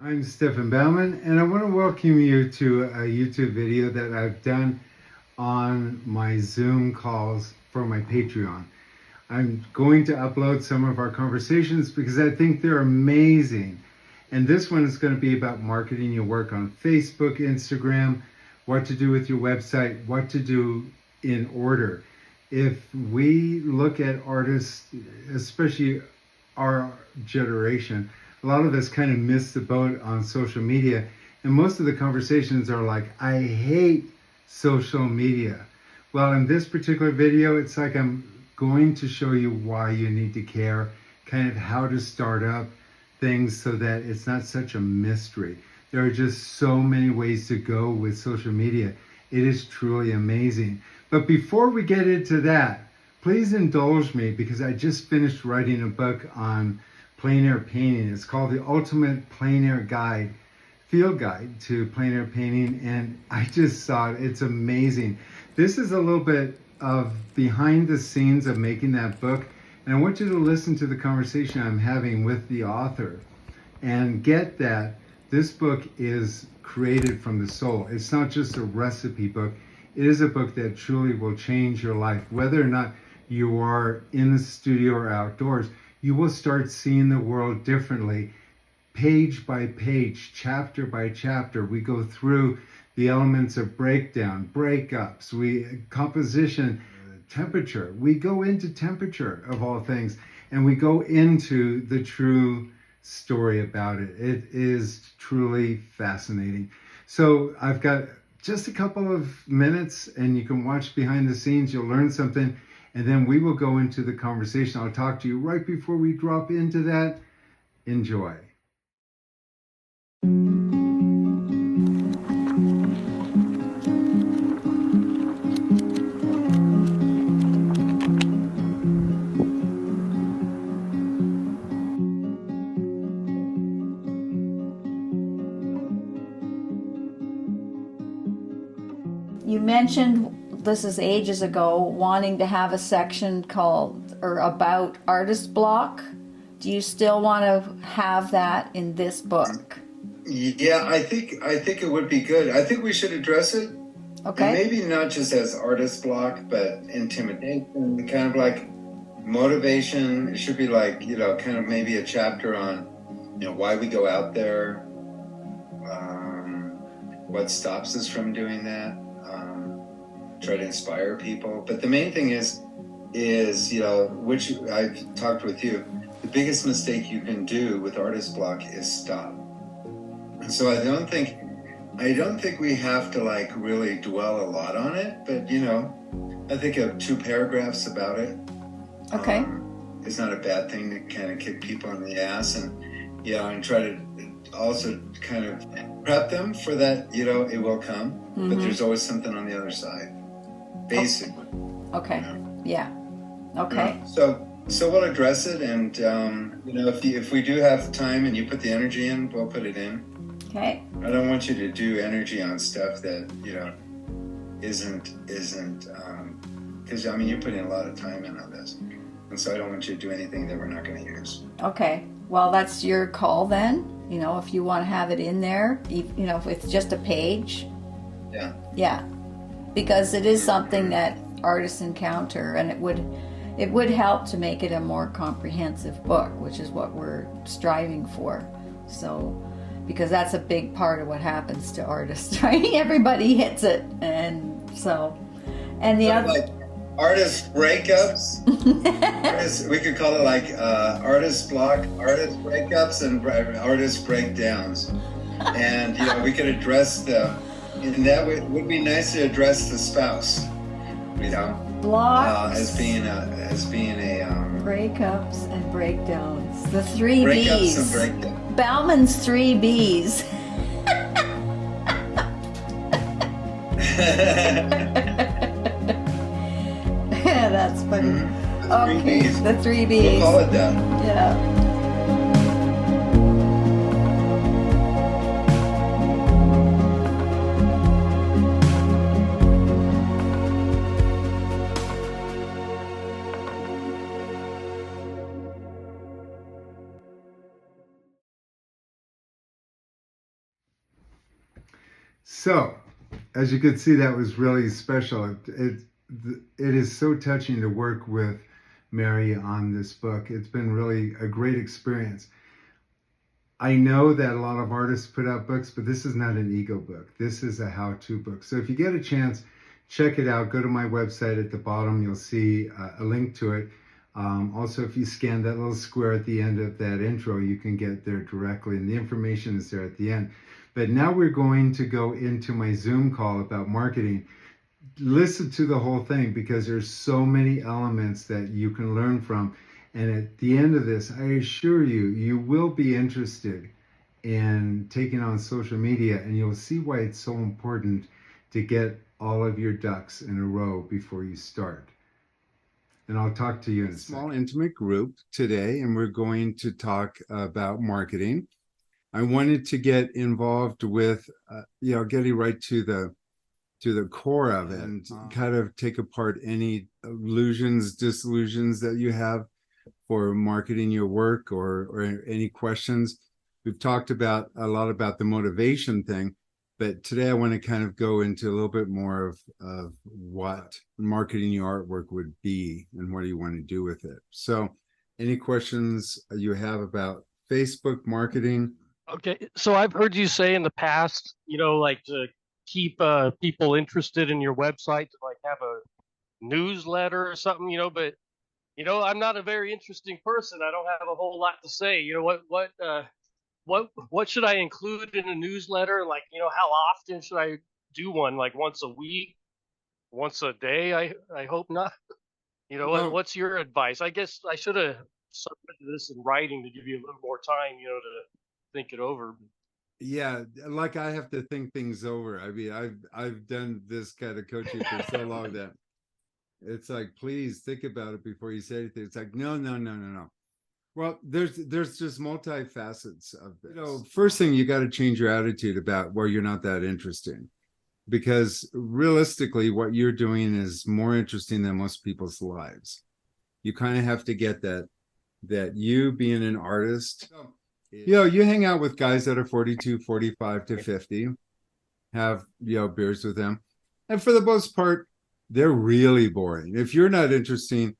I'm Stefan Baumann, and I want to welcome you to a YouTube video that I've done on my Zoom calls for my Patreon. I'm going to upload some of our conversations because I think they're amazing. And this one is going to be about marketing your work on Facebook, Instagram, what to do with your website, what to do in order. If we look at artists, especially our generation, a lot of us kind of miss the boat on social media. And most of the conversations are like, I hate social media. Well, in this particular video, it's like I'm going to show you why you need to care, kind of how to start up things so that it's not such a mystery. There are just so many ways to go with social media. It is truly amazing. But before we get into that, please indulge me because I just finished writing a book on plein air painting. It's called The Ultimate Plein Air Guide, Field Guide to Plein Air Painting, and I just saw it. It's amazing. This is a little bit of behind the scenes of making that book, and I want you to listen to the conversation I'm having with the author and get that this book is created from the soul. It's not just a recipe book. It is a book that truly will change your life. Whether or not you are in the studio or outdoors, you will start seeing the world differently. Page by page, chapter by chapter, we go through the elements of breakdown, breakups, composition, temperature. We go into temperature of all things, and we go into the true story about it. It is truly fascinating. So I've got just a couple of minutes, and you can watch behind the scenes. You'll learn something. And then we will go into the conversation. I'll talk to you right before we drop into that. Enjoy. You mentioned, this is ages ago, wanting to have a section called or about artist block. Do you still want to have that in this book? Yeah, I think it would be good. I think we should address it. Okay. And maybe not just as artist block, but intimidation, kind of like motivation. It should be like, kind of maybe a chapter on, why we go out there, what stops us from doing that. Try to inspire people. But the main thing is, which I've talked with you, the biggest mistake you can do with artist block is stop. And so I don't think we have to like really dwell a lot on it, but I think 2 paragraphs about it. Okay. Is not a bad thing to kind of kick people in the ass and try to also kind of prep them for that, it will come, Mm-hmm. but there's always something on the other side. Basically. Okay. Yeah. Okay. So we'll address it, and if we do have time and you put the energy in, we'll put it in. Okay. I don't want you to do energy on stuff that isn't because you put in a lot of time in on this, and so I don't want you to do anything that we're not going to use. Okay. Well, that's your call then. If you want to have it in there, if it's just a page. Yeah. Yeah. Because it is something that artists encounter, and it would help to make it a more comprehensive book, which is what we're striving for. So, because that's a big part of what happens to artists, right? Everybody hits it, and the other, like artist breakups. We could call it like artist block, artist breakups, and artist breakdowns, and we could address and that would be nice to address the spouse, blocks, as being a breakups and breakdowns. The 3 breakups B's. and breakdowns. Bauman's 3 B's. That's funny. Mm-hmm. Okay, the 3 B's. We'll call it that. Yeah. So, as you could see, that was really special. It is so touching to work with Mary on this book. It's been really a great experience. I know that a lot of artists put out books, but this is not an ego book. This is a how-to book. So if you get a chance, check it out. Go to my website at the bottom. You'll see a link to it. Also, if you scan that little square at the end of that intro, you can get there directly, and the information is there at the end. But now we're going to go into my Zoom call about marketing. Listen to the whole thing because there's so many elements that you can learn from. And at the end of this, I assure you, you will be interested in taking on social media, and you'll see why it's so important to get all of your ducks in a row before you start. And I'll talk to you in a small, intimate group today, and we're going to talk about marketing. I wanted to get involved with, getting right to the core of it and kind of take apart any illusions, disillusions that you have for marketing your work or any questions. We've talked about a lot about the motivation thing, but today I want to kind of go into a little bit more of what marketing your artwork would be and what do you want to do with it. So any questions you have about Facebook marketing? Okay, so I've heard you say in the past, like to keep people interested in your website, to like have a newsletter or something, but I'm not a very interesting person. I don't have a whole lot to say. What should I include in a newsletter? Like, how often should I do one? Like once a week, once a day? I hope not. What's your advice? I guess I should have submitted this in writing to give you a little more time, to think it over. Yeah, like I have to think things over. I mean, I've done this kind of coaching for so long that it's like, please think about it before you say anything. It's like, no. Well, there's just multifacets of this. First thing, you got to change your attitude about where you're not that interesting, because realistically, what you're doing is more interesting than most people's lives. You kind of have to get that you being an artist. You hang out with guys that are 42, 45 to 50, have, beers with them. And for the most part, they're really boring. If you're not interesting,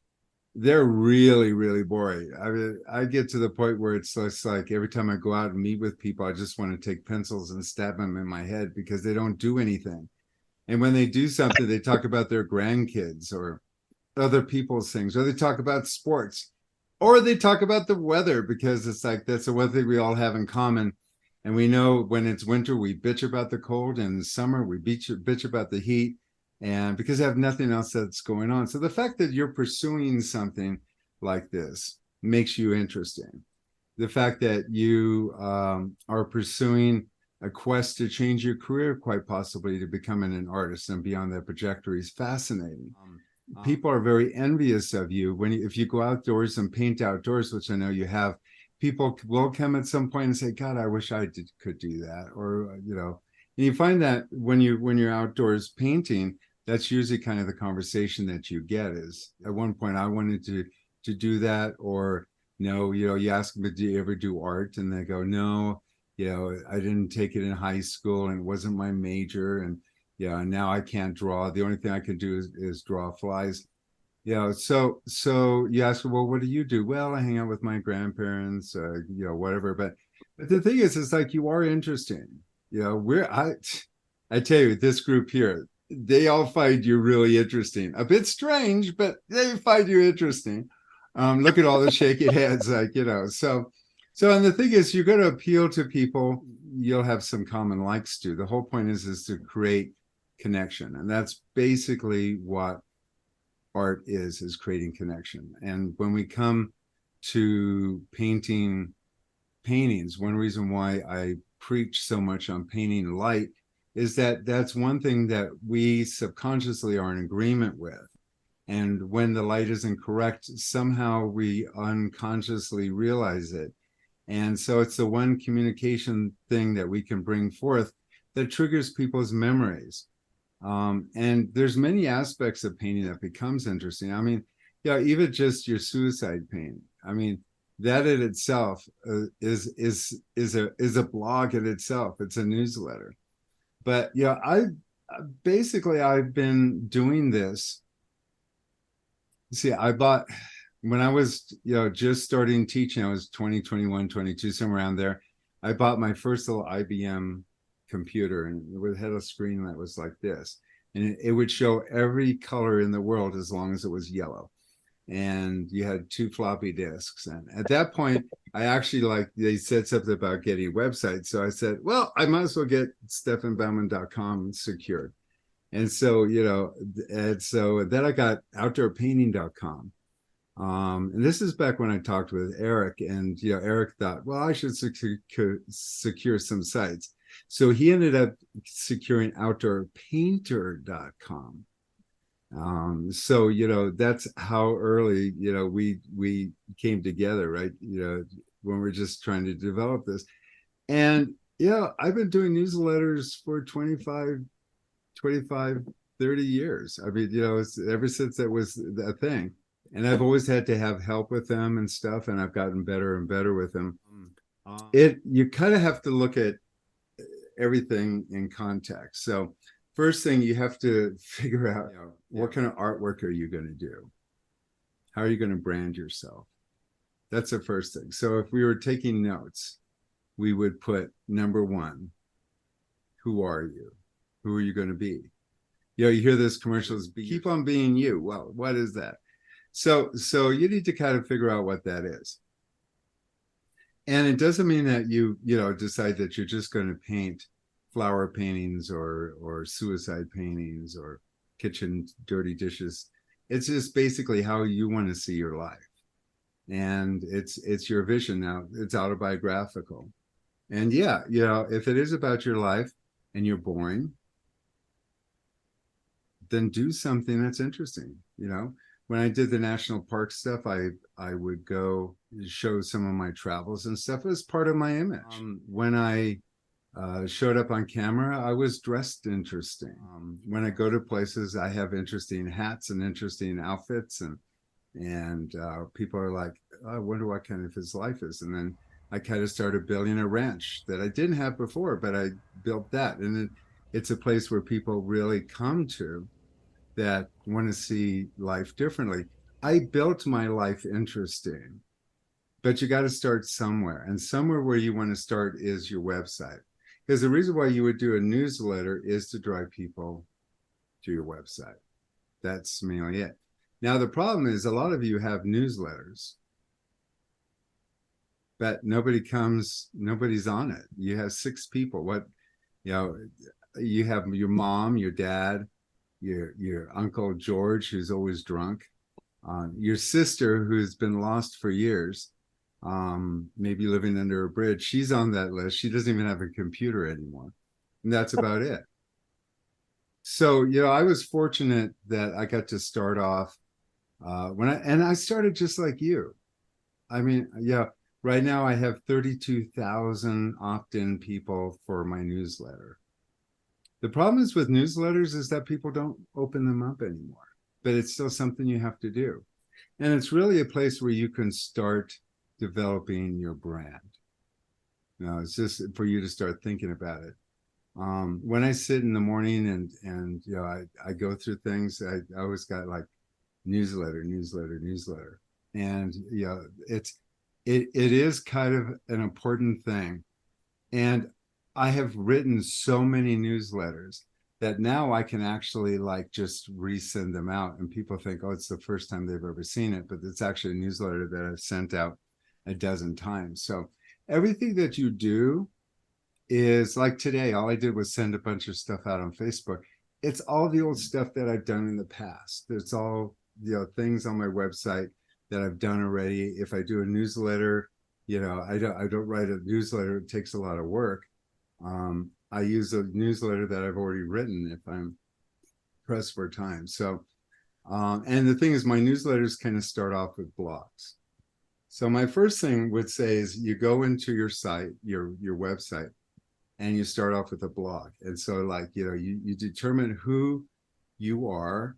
they're really, really boring. I mean, I get to the point where it's just like every time I go out and meet with people, I just want to take pencils and stab them in my head because they don't do anything. And when they do something, they talk about their grandkids or other people's things, or they talk about sports. Or they talk about the weather because it's like that's the one thing we all have in common. And we know when it's winter, we bitch about the cold, and in summer, we bitch about the heat, and because they have nothing else that's going on. So the fact that you're pursuing something like this makes you interesting. The fact that you are pursuing a quest to change your career, quite possibly to becoming an artist and be on that trajectory, is fascinating. People are very envious of you if you go outdoors and paint outdoors, which I know you have. People will come at some point and say, God, I wish I could do that. Or, and you find that when you're outdoors painting, that's usually kind of the conversation that you get is, at one point I wanted to do that. Or, no, you ask them, do you ever do art? And they go, no, I didn't take it in high school and it wasn't my major. And now I can't draw. The only thing I can do is draw flies. So you ask, well, what do you do? Well, I hang out with my grandparents, whatever. But the thing is, it's like you are interesting. I tell you, this group here, they all find you really interesting. A bit strange, but they find you interesting. Look at all the shaking heads, So, and the thing is, you're going to appeal to people you'll have some common likes to. The whole point is to create connection. And that's basically what art is creating connection. And when we come to paintings, one reason why I preach so much on painting light is that that's one thing that we subconsciously are in agreement with. And when the light isn't correct, somehow we unconsciously realize it. And so it's the one communication thing that we can bring forth that triggers people's memories. And there's many aspects of painting that becomes interesting. I mean, even just your suicide painting. I mean, that in itself is a blog in itself. It's a newsletter. But yeah, basically I've been doing this. See, I bought when I was, just starting teaching, I was 20, 21, 22, somewhere around there. I bought my first little IBM computer, and it had a screen that was like this. And it would show every color in the world as long as it was yellow. And you had 2 floppy disks. And at that point, I actually they said something about getting websites. So I said, well, I might as well get stefanbaumann.com secured. And so, and so then I got outdoorpainting.com. And this is back when I talked with Eric, and Eric thought, well, I should secure some sites. So he ended up securing outdoorpainter.com. So that's how early we came together, right? When we're just trying to develop this. And I've been doing newsletters for 25, 30 years. I mean, it's ever since that was a thing. And I've always had to have help with them and stuff, and I've gotten better and better with them. You kind of have to look at everything in context. So first thing, you have to figure out what kind of artwork are you going to do? How are you going to brand yourself? That's the first thing. So if we were taking notes, we would put number 1, who are you? Who are you going to be? You hear this commercials, keep on being you. Well, what is that? So you need to kind of figure out what that is. And it doesn't mean that you decide that you're just going to paint flower paintings or suicide paintings or kitchen dirty dishes. It's just basically how you want to see your life. And it's your vision now. It's autobiographical. And if it is about your life and you're boring, then do something that's interesting. When I did the national park stuff, I would go show some of my travels and stuff as part of my image. When I showed up on camera, I was dressed interesting. When I go to places, I have interesting hats and interesting outfits, and people are like, oh, I wonder what kind of his life is. And then I kind of started building a ranch that I didn't have before, but I built that. And it's a place where people really come to that want to see life differently. I built my life interesting, but you got to start somewhere. And somewhere where you want to start is your website. Because the reason why you would do a newsletter is to drive people to your website. That's mainly it. Now, the problem is a lot of you have newsletters, but nobody's on it. You have 6 people. You have your mom, your dad, your Uncle George, who's always drunk, your sister, who's been lost for years, maybe living under a bridge. She's on that list. She doesn't even have a computer anymore. And that's about it. So, I was fortunate that I got to start off I started just like you. I mean, right now I have 32,000 opt-in people for my newsletter. The problem is with newsletters is that people don't open them up anymore, but it's still something you have to do. And it's really a place where you can start developing your brand. It's just for you to start thinking about it. When I sit in the morning and I go through things, I always got like newsletter. And it is kind of an important thing. And I have written so many newsletters that now I can actually just resend them out, and people think, oh, it's the first time they've ever seen it, but it's actually a newsletter that I've sent out a dozen times. So everything that you do is like today, all I did was send a bunch of stuff out on Facebook. It's all the old stuff that I've done in the past. It's all, things on my website that I've done already. If I do a newsletter, I don't write a newsletter. It takes a lot of work. I use a newsletter that I've already written if I'm pressed for time. So, and the thing is, my newsletters kind of start off with blogs. So my first thing would say is you go into your site, your website, and you start off with a blog. And so you determine who you are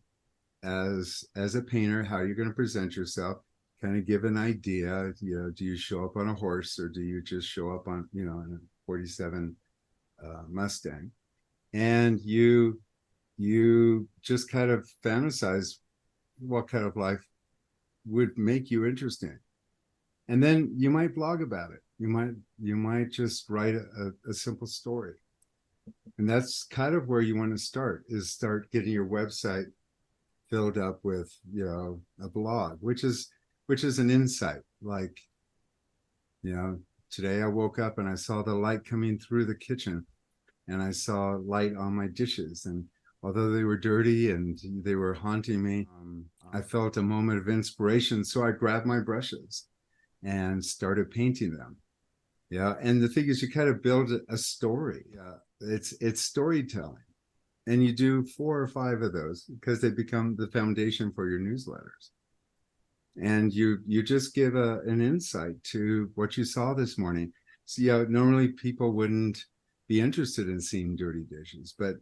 as a painter, how you're going to present yourself, kind of give an idea, do you show up on a horse or do you just show up on, in a 47 Mustang? and you just kind of fantasize what kind of life would make you interesting. And then you might blog about it. You might just write a simple story. And that's kind of where you want to start, is start getting your website filled up with, you know, a blog, which is an insight. Like, you know, today I woke up and I saw the light coming through the kitchen, and I saw light on my dishes. And although they were dirty and they were haunting me, I felt a moment of inspiration. So I grabbed my brushes and started painting them. Yeah. And the thing is, you kind of build a story. It's storytelling. And you do 4 or 5 of those because they become the foundation for your newsletters. And you just give an insight to what you saw this morning. So yeah, normally people wouldn't be interested in seeing dirty dishes, but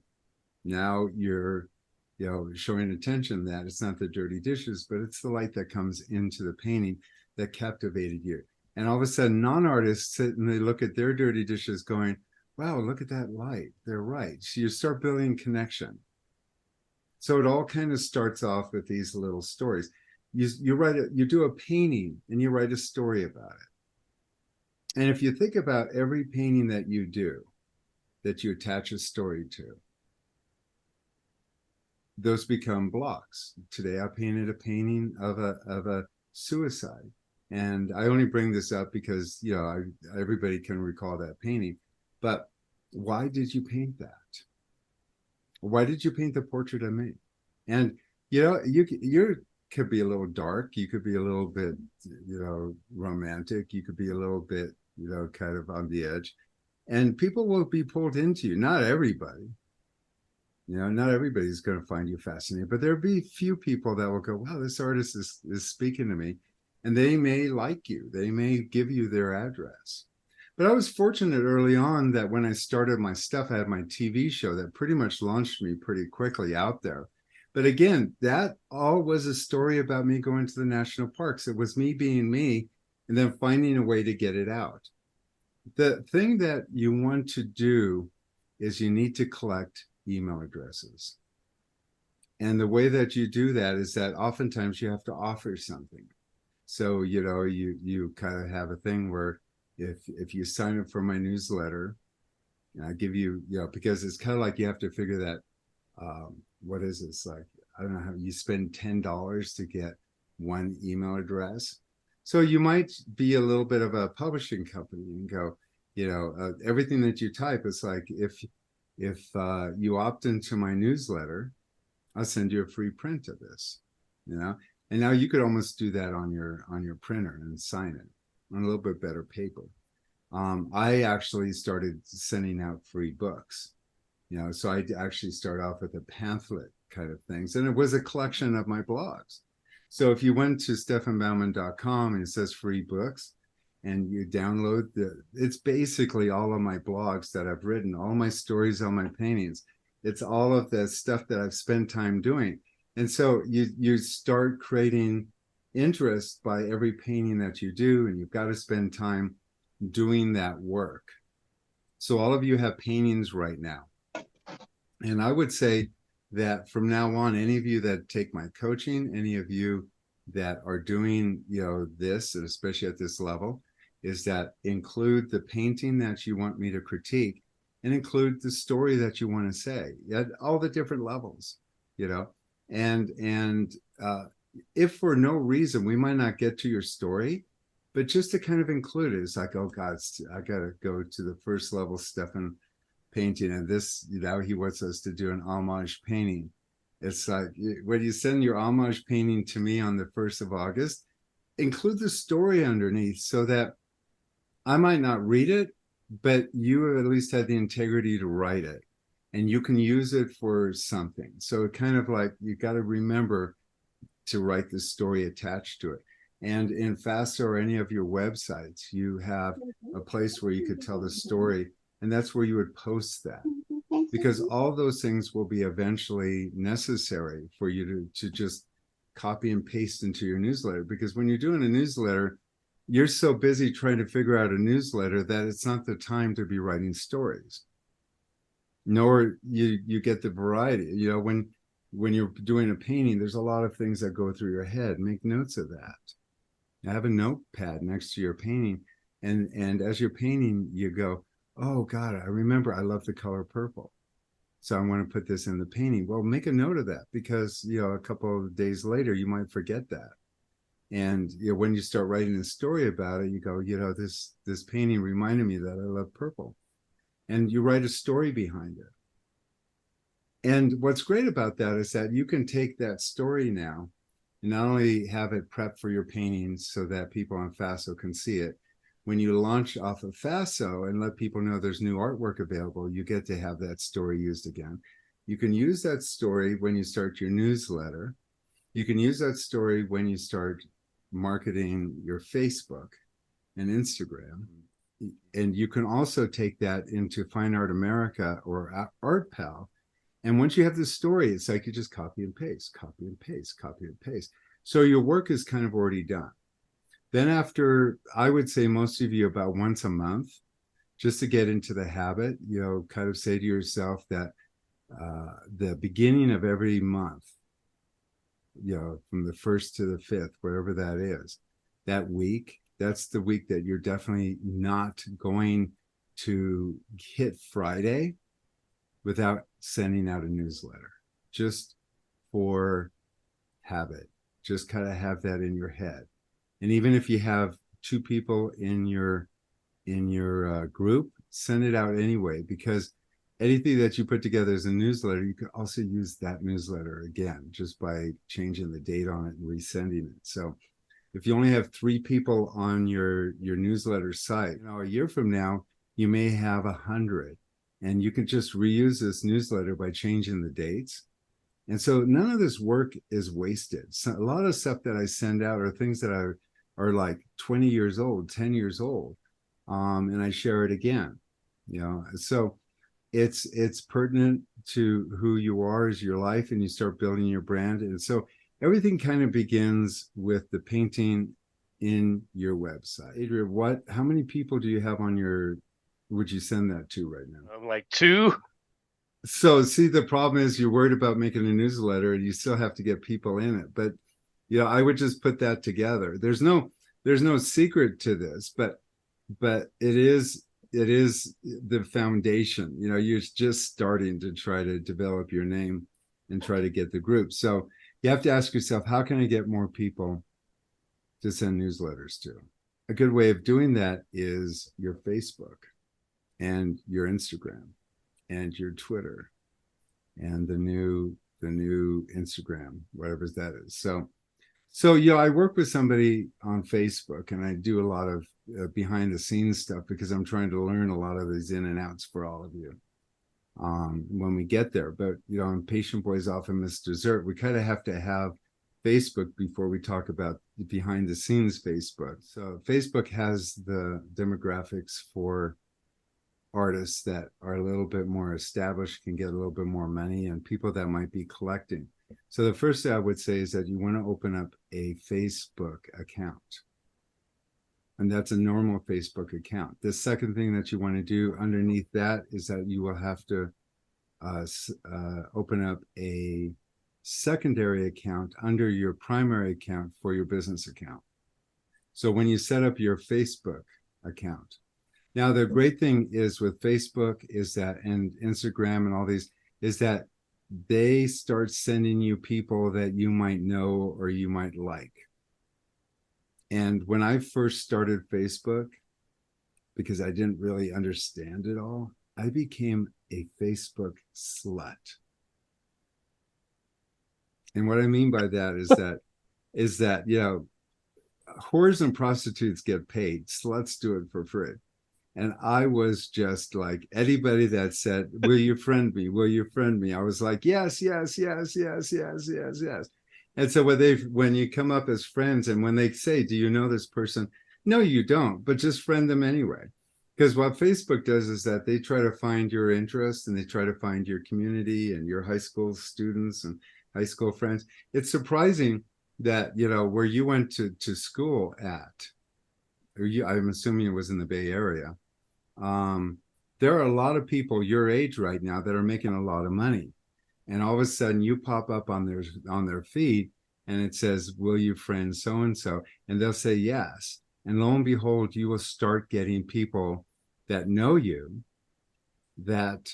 now you're, you know, showing attention that it's not the dirty dishes, but it's the light that comes into the painting that captivated you. And all of a sudden, non-artists sit and they look at their dirty dishes going, wow, look at that light. They're right. So you start building connection. So it all kind of starts off with these little stories. You do a painting and you write a story about it. And if you think about every painting that you do, that you attach a story to, those become blocks. Today I painted a painting of a suicide. And I only bring this up because, you know, everybody can recall that painting. But why did you paint that? Why did you paint the portrait of me? And, you know, you could be a little dark. You could be a little bit, you know, romantic. You could be a little bit, you know, kind of on the edge. And people will be pulled into you. Not everybody. You know, not everybody's going to find you fascinating. But there'll be few people that will go, wow, this artist is speaking to me. And they may like you. They may give you their address. But I was fortunate early on that when I started my stuff, I had my TV show that pretty much launched me pretty quickly out there. But again, that all was a story about me going to the national parks. It was me being me and then finding a way to get it out. The thing that you want to do is you need to collect email addresses. And the way that you do that is that oftentimes you have to offer something. So, you know, you kind of have a thing where if you sign up for my newsletter, I give you, you know, because it's kind of like you have to figure that, what is this? Like, I don't know how you spend $10 to get one email address. So you might be a little bit of a publishing company and go, you know, everything that you type is like, if you opt into my newsletter, I'll send you a free print of this, you know. And now you could almost do that on your printer and sign it on a little bit better paper. I actually started sending out free books, you know, so I actually start off with a pamphlet kind of things. And it was a collection of my blogs. So if you went to stefanbaumann.com and it says free books and you download it's basically all of my blogs that I've written, all my stories, all my paintings. It's all of the stuff that I've spent time doing. And so you start creating interest by every painting that you do, and you've got to spend time doing that work. So all of you have paintings right now. And I would say that from now on, any of you that take my coaching, any of you that are doing, you know, this, and especially at this level, is that include the painting that you want me to critique and include the story that you want to say at all the different levels, you know. And if for no reason we might not get to your story, but just to kind of include it, it's like, oh God, I got to go to the first level Stefan painting, and this, you know, he wants us to do an homage painting. It's like, when you send your homage painting to me on the 1st of August, include the story underneath so that I might not read it, but you at least had the integrity to write it. And you can use it for something. So it kind of like, you got to remember to write the story attached to it. And in FASTA or any of your websites, you have a place where you could tell the story, and that's where you would post that. Because all those things will be eventually necessary for you to just copy and paste into your newsletter. Because when you're doing a newsletter, you're so busy trying to figure out a newsletter that it's not the time to be writing stories. nor you get the variety. You know, when you're doing a painting, there's a lot of things that go through your head. Make notes of that. Have a notepad next to your painting, and as you're painting, you go, oh God, I remember I love the color purple, so I want to put this in the painting. Well, make a note of that, because you know, a couple of days later you might forget that. And you know, when you start writing a story about it, you go, you know, this painting reminded me that I love purple, and you write a story behind it. And what's great about that is that you can take that story now and not only have it prepped for your paintings so that people on Faso can see it. When you launch off of Faso and let people know there's new artwork available, you get to have that story used again. You can use that story when you start your newsletter. You can use that story when you start marketing your Facebook and Instagram. And you can also take that into Fine Art America or Art Pal. And once you have the story, it's like you just copy and paste, copy and paste, copy and paste. So your work is kind of already done. Then after, I would say most of you about once a month, just to get into the habit, you know, kind of say to yourself that the beginning of every month, you know, from the 1st to the 5th, whatever that is, that week, that's the week that you're definitely not going to hit Friday without sending out a newsletter, just for habit. Just kind of have that in your head. And even if you have 2 people in your group, send it out anyway, because anything that you put together as a newsletter, you can also use that newsletter again, just by changing the date on it and resending it. So if you only have 3 people on your newsletter site, you know, a year from now, you may have 100, and you can just reuse this newsletter by changing the dates. And so none of this work is wasted. So a lot of stuff that I send out are things that are like 20 years old, 10 years old, and I share it again. You know, so it's pertinent to who you are as your life, and you start building your brand. And so everything kind of begins with the painting in your website. Adria, how many people do you have on your, would you send that to right now? I'm like 2. So see, the problem is you're worried about making a newsletter and you still have to get people in it. But you know, I would just put that together. There's no secret to this, but it is the foundation. You know, you're just starting to try to develop your name and try to get the group. So you have to ask yourself, how can I get more people to send newsletters to? A good way of doing that is your Facebook and your Instagram and your Twitter and the new Instagram, whatever that is. So you know, I work with somebody on Facebook, and I do a lot of behind the scenes stuff, because I'm trying to learn a lot of these in and outs for all of you when we get there. But you know, impatient boys often miss dessert. We kind of have to have Facebook before we talk about the behind the scenes Facebook. So Facebook has the demographics for artists that are a little bit more established, can get a little bit more money, and people that might be collecting. So the first thing I would say is that you want to open up a Facebook account. And that's a normal Facebook account. The second thing that you want to do underneath that is that you will have to open up a secondary account under your primary account for your business account. So when you set up your Facebook account, now, the great thing is with Facebook is that, and Instagram and all these, is that they start sending you people that you might know or you might like. And when I first started Facebook, because I didn't really understand it all, I became a Facebook slut. And what I mean by that is that, you know, whores and prostitutes get paid, sluts do it for free. And I was just like, anybody that said, will you friend me? Will you friend me? I was like, yes, yes, yes, yes, yes, yes, yes. And so when you come up as friends, and when they say, do you know this person? No, you don't, but just friend them anyway. Because what Facebook does is that they try to find your interest, and they try to find your community and your high school students and high school friends. It's surprising that, you know, where you went to school at, I'm assuming it was in the Bay Area, there are a lot of people your age right now that are making a lot of money. And all of a sudden you pop up on their feed and it says, will you friend so and so? And they'll say yes. And lo and behold, you will start getting people that know you, that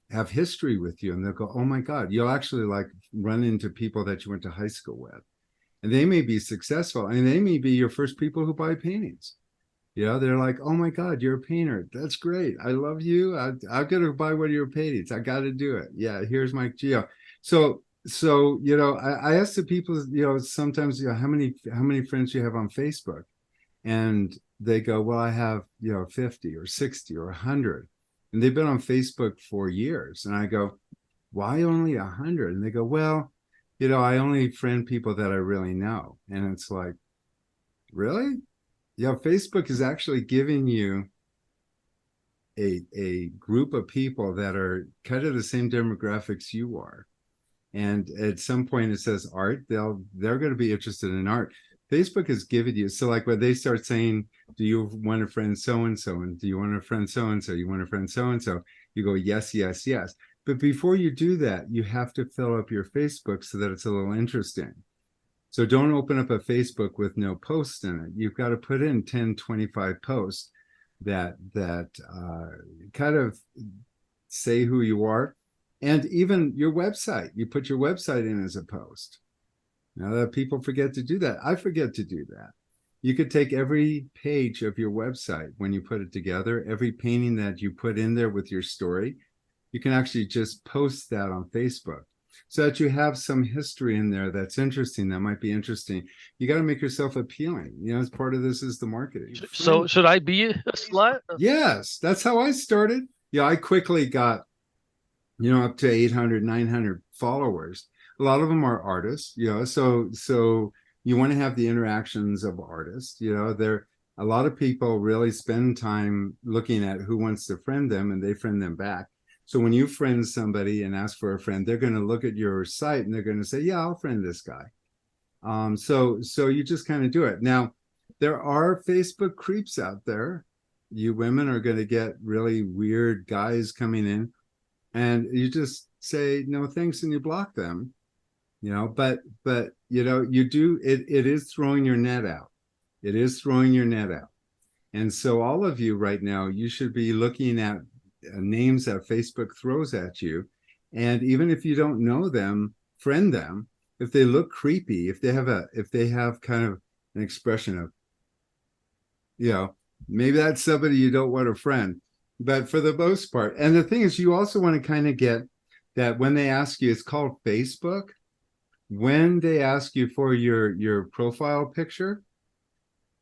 have history with you, and they'll go, oh my God, you'll actually like run into people that you went to high school with. And they may be successful, and they may be your first people who buy paintings. You know, they're like, oh my God, you're a painter. That's great. I love you. I'm going to buy one of your paintings. I got to do it. Yeah, here's my geo. So, you know, I ask the people, you know, sometimes, you know, how many friends you have on Facebook? And they go, well, I have, you know, 50 or 60 or 100. And they've been on Facebook for years. And I go, why only 100? And they go, well, you know, I only friend people that I really know. And it's like, really? Yeah, Facebook is actually giving you a group of people that are kind of the same demographics you are. And at some point it says art, they're going to be interested in art. Facebook is giving you, so like when they start saying, do you want a friend so-and-so? And do you want a friend so-and-so? You want a friend so-and-so? You go, yes, yes, yes. But before you do that, you have to fill up your Facebook so that it's a little interesting. So don't open up a Facebook with no posts in it. You've got to put in 10, 25 posts that kind of say who you are. And even your website, you put your website in as a post. Now that people forget to do that, I forget to do that. You could take every page of your website when you put it together, every painting that you put in there with your story, you can actually just post that on Facebook so that you have some history in there that's interesting, that might be interesting. You got to make yourself appealing. You know, as part of this is the marketing. So should I be a slut? Yes, that's how I started. Yeah, I quickly got, you know, up to 800, 900 followers. A lot of them are artists, you know, so you want to have the interactions of artists, you know, a lot of people really spend time looking at who wants to friend them and they friend them back. So when you friend somebody and ask for a friend, they're going to look at your site and they're going to say, yeah, I'll friend this guy. So you just kind of do it. Now, there are Facebook creeps out there. You women are going to get really weird guys coming in and you just say, no, thanks. And you block them. You know, but you know, you do it is throwing your net out. It is throwing your net out. And so all of you right now, you should be looking at names that Facebook throws at you. And even if you don't know them, friend them. If they look creepy, if they have kind of an expression of, you know, maybe that's somebody you don't want to friend. But for the most part, and the thing is, you also want to kind of get that when they ask you, it's called Facebook. When they ask you for your profile picture,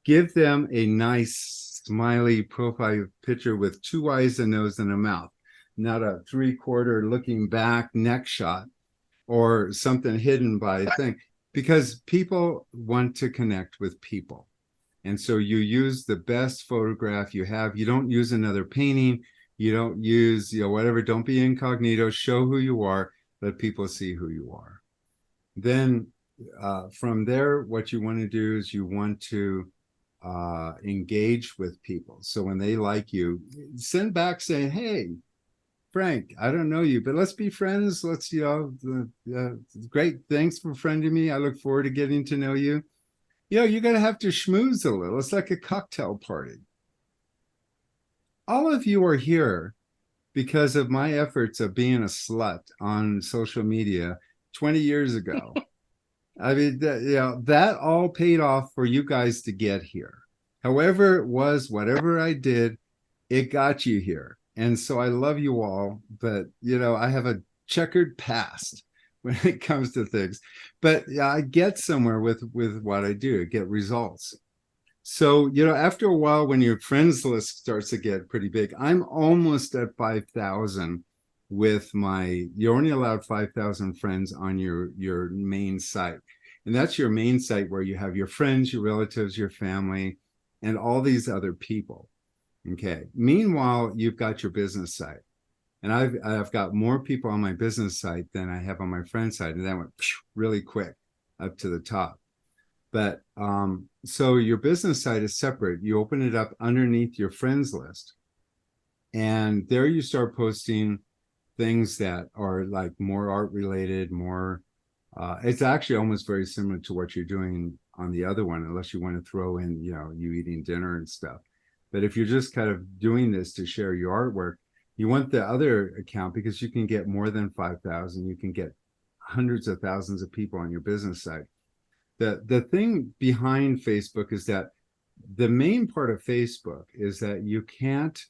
give them a nice smiley profile picture with 2 eyes, a nose, and a mouth, not a 3/4 looking back neck shot or something hidden by a thing, because people want to connect with people. And so you use the best photograph you have. You don't use another painting. You don't use, you know, whatever. Don't be incognito. Show who you are. Let people see who you are. Then from there, what you want to do is you want to engage with people. So when they like you, send back saying, hey, Frank, I don't know you, but let's be friends. Let's, you know, great. Thanks for friending me. I look forward to getting to know you. You know, you're going to have to schmooze a little. It's like a cocktail party. All of you are here because of my efforts of being a slut on social media 20 years ago. I mean, you know, that all paid off for you guys to get here. However it was, whatever I did, it got you here. And so I love you all, but, you know, I have a checkered past when it comes to things. But yeah, I get somewhere with what I do. I get results. So, you know, after a while, when your friends list starts to get pretty big, I'm almost at 5,000 with you're only allowed 5,000 friends on your main site. And that's your main site where you have your friends, your relatives, your family, and all these other people. Okay. Meanwhile, you've got your business site. And I've got more people on my business site than I have on my friend site. And that went really quick up to the top. But so your business site is separate. You open it up underneath your friends list. And there you start posting things that are like more art related, more it's actually almost very similar to what you're doing on the other one, unless you want to throw in, you know, you eating dinner and stuff. But if you're just kind of doing this to share your artwork, you want the other account because you can get more than 5,000. You can get hundreds of thousands of people on your business site. The thing behind Facebook is that the main part of Facebook is that you can't,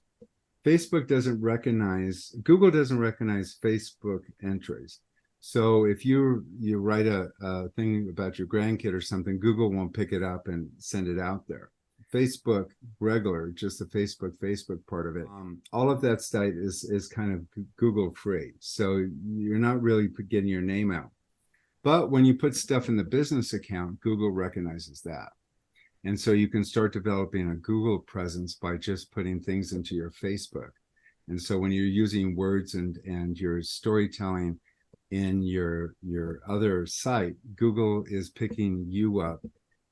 Facebook doesn't recognize, Google doesn't recognize Facebook entries. So if you write a thing about your grandkid or something, Google won't pick it up and send it out there. Facebook regular, just the Facebook part of it. All of that stuff is kind of Google free. So you're not really getting your name out. But when you put stuff in the business account, Google recognizes that. And so you can start developing a Google presence by just putting things into your Facebook. And so when you're using words and your storytelling in your other site, Google is picking you up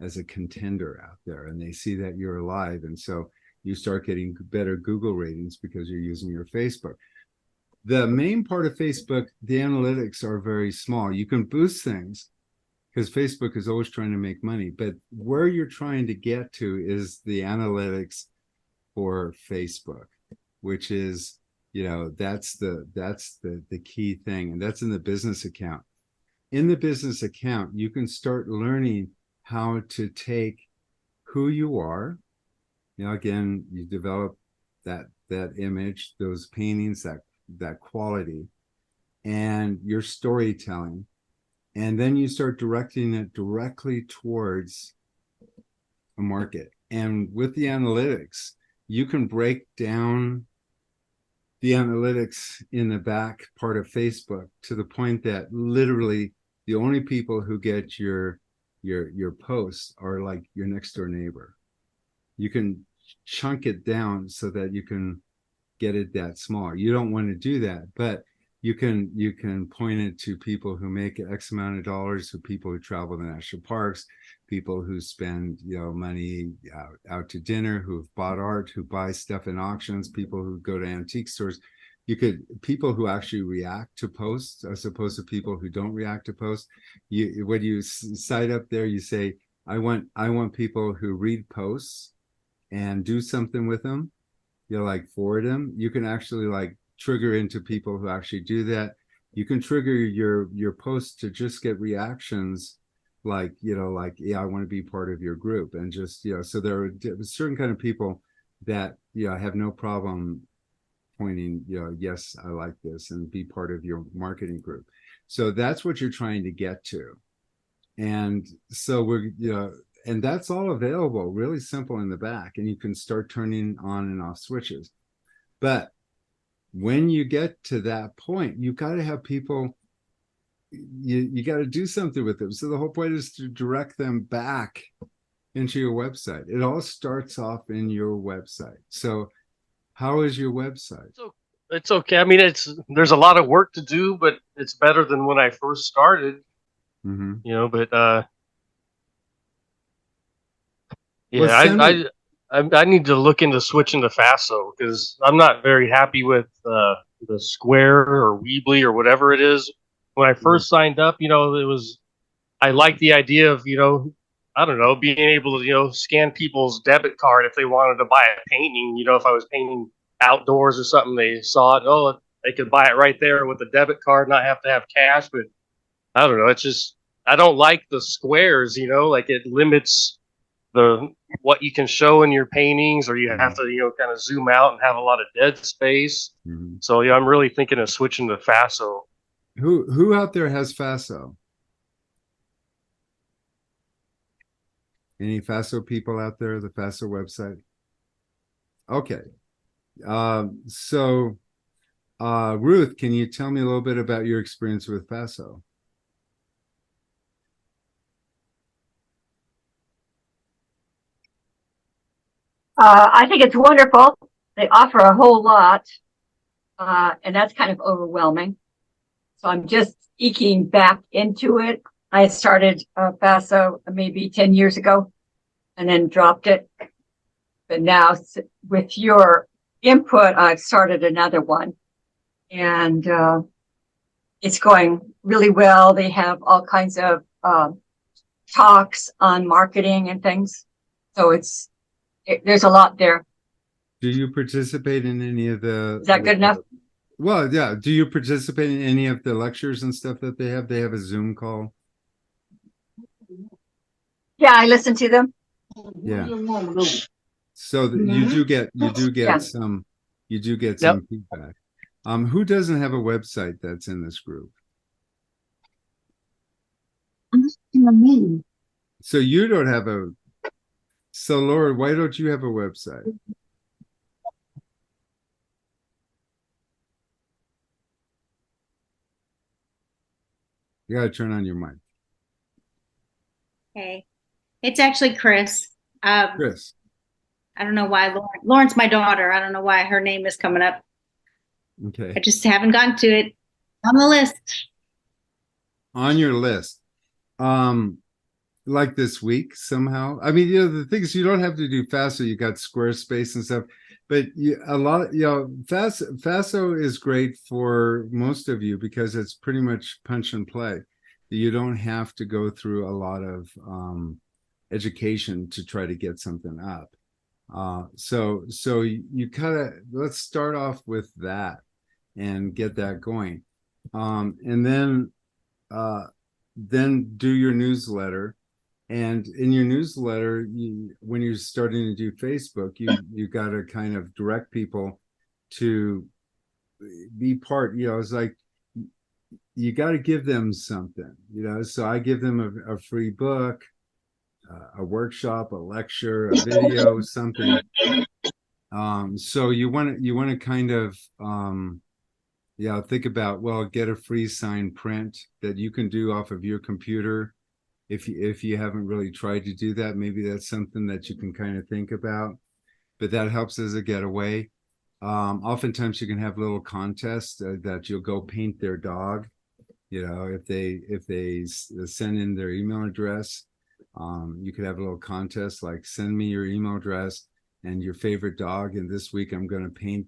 as a contender out there, and they see that you're alive. And so you start getting better Google ratings because you're using your Facebook. The main part of Facebook, the analytics are very small. You can boost things because Facebook is always trying to make money, but where you're trying to get to is the analytics for Facebook, which is, you know, that's the key thing, and that's in the business account. In the business account, you can start learning how to take who you are. You know, again, you develop that image, those paintings, that quality, and your storytelling. And then you start directing it directly towards a market. And with the analytics, you can break down the analytics in the back part of Facebook to the point that literally the only people who get your posts are like your next door neighbor. You can chunk it down so that you can get it that small. You don't want to do that, but you can point it to people who make X amount of dollars, to people who travel to national parks, people who spend, you know, money out to dinner, who have bought art, who buy stuff in auctions, people who go to antique stores. People who actually react to posts as opposed to people who don't react to posts. When you cite up there, you say, I want people who read posts and do something with them. You know, like forward them. You can actually like trigger into people who actually do that. You can trigger your post to just get reactions like, you know, like, yeah, I want to be part of your group. And just, you know, so there are certain kind of people that, you know, have no problem pointing, you know, yes, I like this, and be part of your marketing group. So that's what you're trying to get to. And so we're, you know, and that's all available, really simple in the back, and you can start turning on and off switches. But when you get to that point, you've got to have people, you got to do something with them. So the whole point is to direct them back into your website. It all starts off in your website. So how is your website? So it's okay. I mean, there's a lot of work to do, but it's better than when I first started. Mm-hmm. You know, but Well, yeah, I need to look into switching to Faso because I'm not very happy with the Square or Weebly or whatever it is. When I first signed up, you know, I liked the idea of, you know, I don't know, being able to, you know, scan people's debit card if they wanted to buy a painting. You know, if I was painting outdoors or something, they saw it. Oh, they could buy it right there with a debit card, not have to have cash. But I don't know. It's just I don't like the squares. You know, like it limits what you can show in your paintings, or you have to, you know, kind of zoom out and have a lot of dead space. Mm-hmm. So yeah, I'm really thinking of switching to Faso. Who out there has Faso? Any Faso people out there? The Faso website? Okay. So Ruth, can you tell me a little bit about your experience with Faso? I think it's wonderful. They offer a whole lot, and that's kind of overwhelming. So I'm just eking back into it. I started Faso maybe 10 years ago and then dropped it. But now with your input, I've started another one, and it's going really well. They have all kinds of talks on marketing and things. So there's a lot there. Do you participate in any of the? Is that good enough? Well, yeah. Do you participate in any of the lectures and stuff that they have? They have a Zoom call. Yeah, I listen to them. Yeah. So you do get Yeah. some feedback. Who doesn't have a website that's in this group? So you don't have a. So Laura, why don't you have a website? You gotta turn on your mic. Okay. It's actually Chris. Chris. I don't know why Lauren's my daughter. I don't know why her name is coming up. Okay. I just haven't gotten to it. On the list. On your list. Like this week somehow. I mean, the thing is, you don't have to do FASO. You got Squarespace and stuff, but FASO is great for most of you because it's pretty much punch and play. You don't have to go through a lot of education to try to get something up. So you kind of, let's start off with that and get that going, and then do your newsletter. And in your newsletter, when you're starting to do Facebook, you got to kind of direct people to be part. It's like you got to give them something. So I give them a free book, a workshop, a lecture, a video, something. So you want to kind of think about, well, get a free signed print that you can do off of your computer. If you haven't really tried to do that, maybe that's something that you can kind of think about, but that helps as a getaway. Oftentimes you can have little contests that you'll go paint their dog. If they send in their email address, you could have a little contest like, send me your email address and your favorite dog, and this week I'm going to paint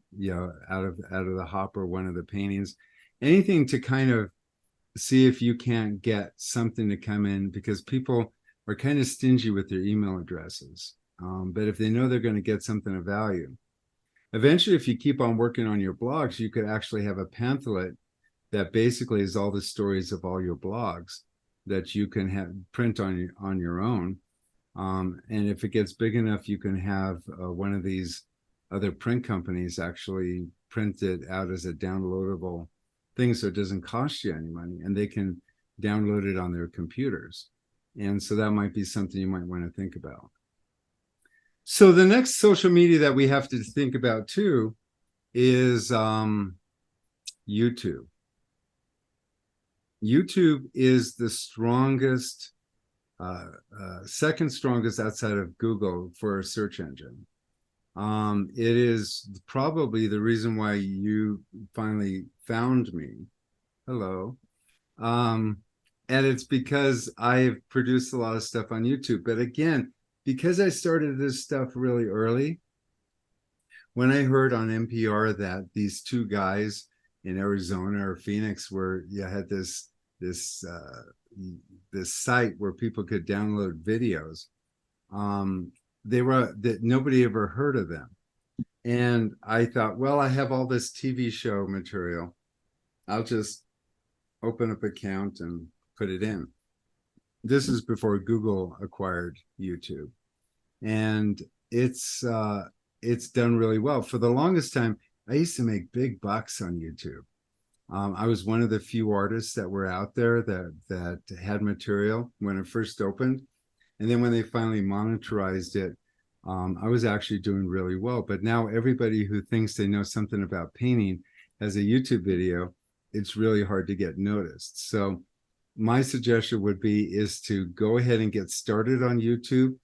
out of the hopper one of the paintings. Anything to kind of see if you can't get something to come in, because people are kind of stingy with their email addresses. But if they know they're going to get something of value, eventually, if you keep on working on your blogs, you could actually have a pamphlet that basically is all the stories of all your blogs that you can have print on your own. And if it gets big enough, you can have one of these other print companies actually print it out as a downloadable thing, so it doesn't cost you any money, and they can download it on their computers. And so that might be something you might want to think about. So the next social media that we have to think about too is YouTube. YouTube is the strongest, second strongest outside of Google for a search engine. It is probably the reason why you finally found me. Hello. And it's because I've produced a lot of stuff on YouTube. But again, because I started this stuff really early, when I heard on NPR that these two guys in Arizona or Phoenix had this site where people could download videos, that nobody ever heard of them. And I thought, well, I have all this TV show material. I'll just open up an account and put it in. This is before Google acquired YouTube. And it's done really well. For the longest time, I used to make big bucks on YouTube. I was one of the few artists that were out there that had material when it first opened. And then when they finally monetized it, I was actually doing really well. But now everybody who thinks they know something about painting has a YouTube video. It's really hard to get noticed. So my suggestion is to go ahead and get started on YouTube,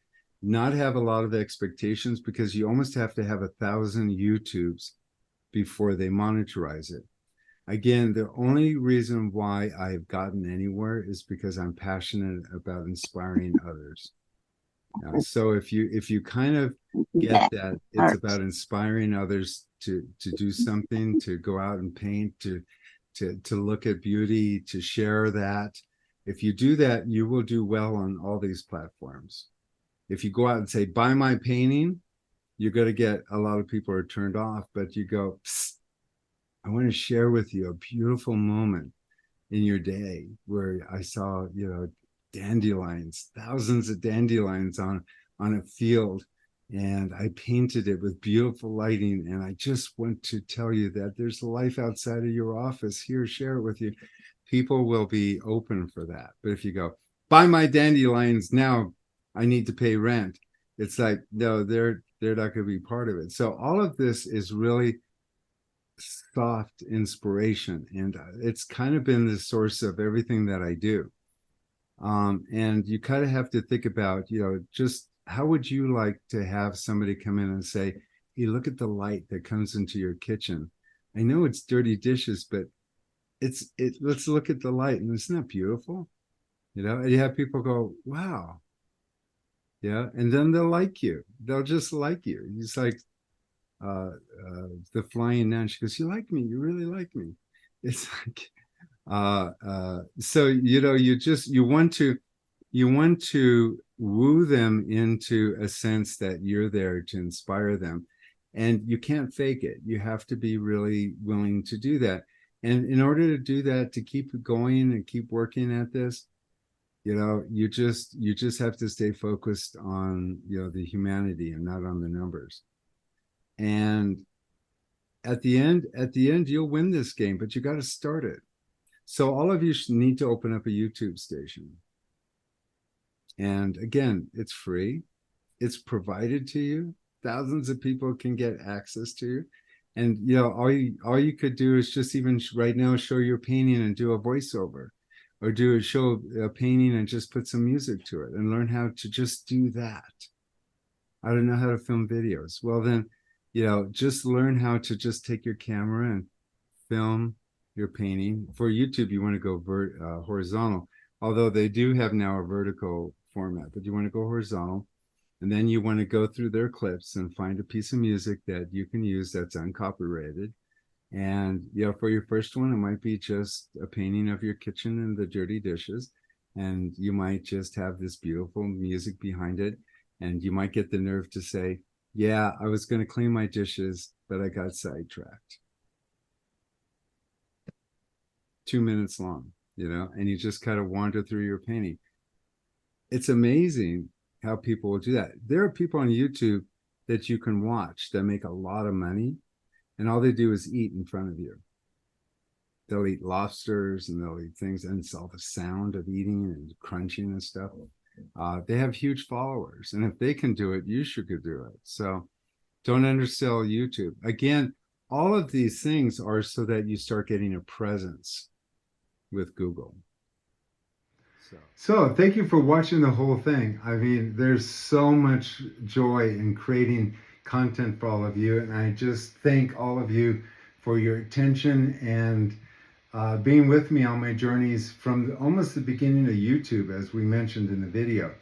not have a lot of expectations, because you almost have to have 1,000 YouTubes before they monetize it. Again, the only reason why I've gotten anywhere is because I'm passionate about inspiring others. So if you kind of get that it's about inspiring others to do something, to go out and paint, to look at beauty, to share that. If you do that, you will do well on all these platforms. If you go out and say, buy my painting, you're going to get a lot of people are turned off, but you go, psst, I want to share with you a beautiful moment in your day where I saw, dandelions, thousands of dandelions on a field, and I painted it with beautiful lighting. And I just want to tell you that there's life outside of your office. Here, share it with you. People will be open for that. But if you go, buy my dandelions now, I need to pay rent. It's like, no, they're not going to be part of it. So all of this is really soft inspiration, and it's kind of been the source of everything that I do. And you kind of have to think about, just how would you like to have somebody come in and say, hey, look at the light that comes into your kitchen. I know it's dirty dishes, but let's look at the light, and isn't that beautiful? And you have people go, wow. Yeah. And then they'll like you. They'll just like you. It's like the flying nun. She goes, you like me? You really like me. It's like, so, you want to woo them into a sense that you're there to inspire them. And you can't fake it. You have to be really willing to do that. And in order to do that, to keep going and keep working at this, you just have to stay focused on, the humanity and not on the numbers. And at the end, you'll win this game, but you got to start it. So all of you need to open up a YouTube station. And again, it's free. It's provided to you. Thousands of people can get access to you. And, all you could do is just even right now show your painting and do a voiceover, or show a painting and just put some music to it and learn how to just do that. I don't know how to film videos. Well, then, just learn how to just take your camera and film your painting. For YouTube, you want to go horizontal, although they do have now a vertical format, but you want to go horizontal. And then you want to go through their clips and find a piece of music that you can use that's uncopyrighted. And, for your first one, it might be just a painting of your kitchen and the dirty dishes. And you might just have this beautiful music behind it. And you might get the nerve to say, yeah, I was going to clean my dishes, but I got sidetracked. 2 minutes long, and you just kind of wander through your painting. It's amazing how people will do that. There are people on YouTube that you can watch that make a lot of money, and all they do is eat in front of you. They'll eat lobsters and they'll eat things, and it's all the sound of eating and crunching and stuff. They have huge followers, and if they can do it, you should could do it. So don't undersell YouTube. Again, all of these things are so that you start getting a presence with Google. So thank you for watching the whole thing. I mean, there's so much joy in creating content for all of you, and I just thank all of you for your attention and being with me on my journeys from almost the beginning of YouTube, as we mentioned in the video.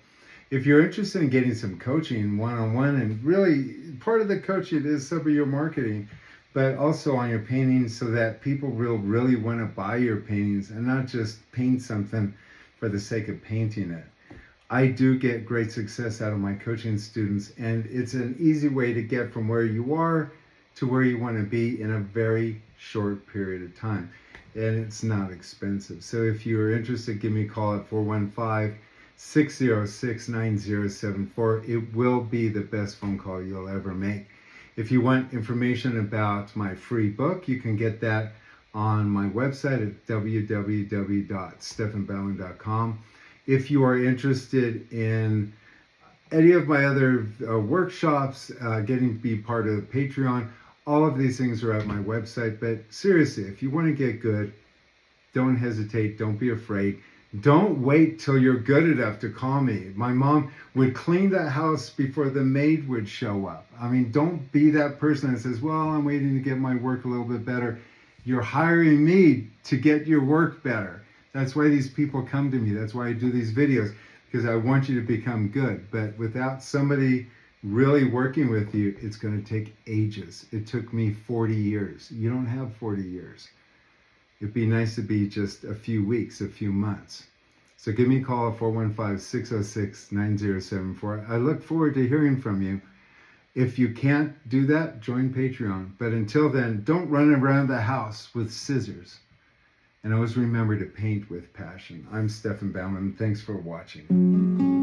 If you're interested in getting some coaching one-on-one, and really part of the coaching is some of your marketing, but also on your paintings, so that people will really want to buy your paintings and not just paint something for the sake of painting it. I do get great success out of my coaching students, and it's an easy way to get from where you are to where you want to be in a very short period of time. And it's not expensive. So if you're interested, give me a call at 415-606-9074. It will be the best phone call you'll ever make. If you want information about my free book, you can get that on my website at www.stefanbaumann.com. If you are interested in any of my other workshops, getting to be part of the Patreon, all of these things are at my website. But seriously, if you want to get good, don't hesitate. Don't be afraid. Don't wait till you're good enough to call me. My mom would clean the house before the maid would show up. I mean, don't be that person that says, well, I'm waiting to get my work a little bit better. You're hiring me to get your work better. That's why these people come to me. That's why I do these videos, because I want you to become good. But without somebody really working with you, it's going to take ages. It took me 40 years. You don't have 40 years. It'd be nice to be just a few weeks, a few months. So give me a call at 415-606-9074. I look forward to hearing from you. If you can't do that, join Patreon. But until then, don't run around the house with scissors. And always remember to paint with passion. I'm Stefan Baumann. Thanks for watching.